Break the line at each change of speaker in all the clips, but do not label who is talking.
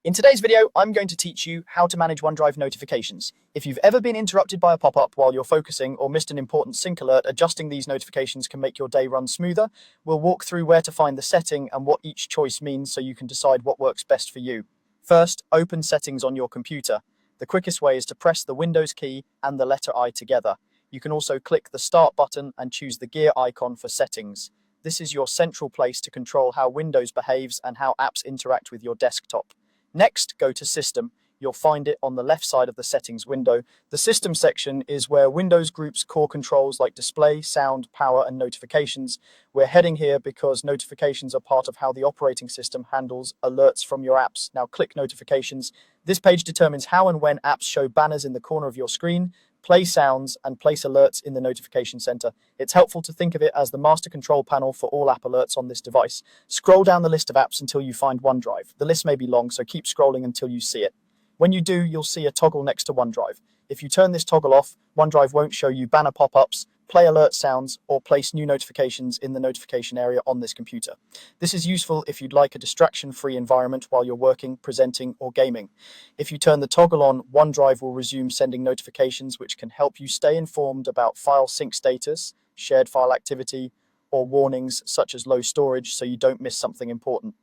In today's video, I'm going to teach you how to manage OneDrive notifications. If you've ever been interrupted by a pop-up while you're focusing or missed an important sync alert, adjusting these notifications can make your day run smoother. We'll walk through where to find the setting and what each choice means so you can decide what works best for you. First, open Settings on your computer. The quickest way is to press the Windows key and the letter I together. You can also click the Start button and choose the gear icon for settings. This is your central place to control how Windows behaves and how apps interact with your desktop. Next, go to System. You'll find it on the left side of the settings window. The System section is where Windows groups core controls like display, sound, power, and notifications. We're heading here because notifications are part of how the operating system handles alerts from your apps. Now click Notifications. This page determines how and when apps show banners in the corner of your screen, play sounds, and place alerts in the notification center. It's helpful to think of it as the master control panel for all app alerts on this device. Scroll down the list of apps until you find OneDrive. The list may be long, so keep scrolling until you see it. When you do, you'll see a toggle next to OneDrive. If you turn this toggle off, OneDrive won't show you banner pop-ups, play alert sounds, or place new notifications in the notification area on this computer. This is useful if you'd like a distraction-free environment while you're working, presenting, or gaming. If you turn the toggle on, OneDrive will resume sending notifications, which can help you stay informed about file sync status, shared file activity, or warnings such as low storage so you don't miss something important.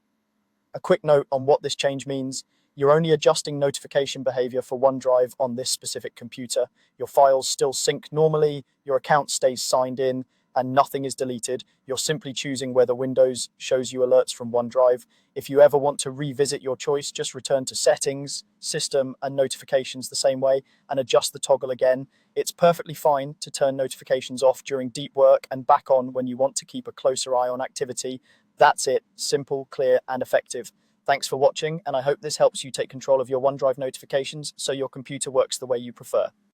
A quick note on what this change means. You're only adjusting notification behavior for OneDrive on this specific computer. Your files still sync normally, your account stays signed in, and nothing is deleted. You're simply choosing whether Windows shows you alerts from OneDrive. If you ever want to revisit your choice, just return to Settings, System, and Notifications the same way, and adjust the toggle again. It's perfectly fine to turn notifications off during deep work and back on when you want to keep a closer eye on activity. That's it. Simple, clear, and effective. Thanks for watching, and I hope this helps you take control of your OneDrive notifications so your computer works the way you prefer.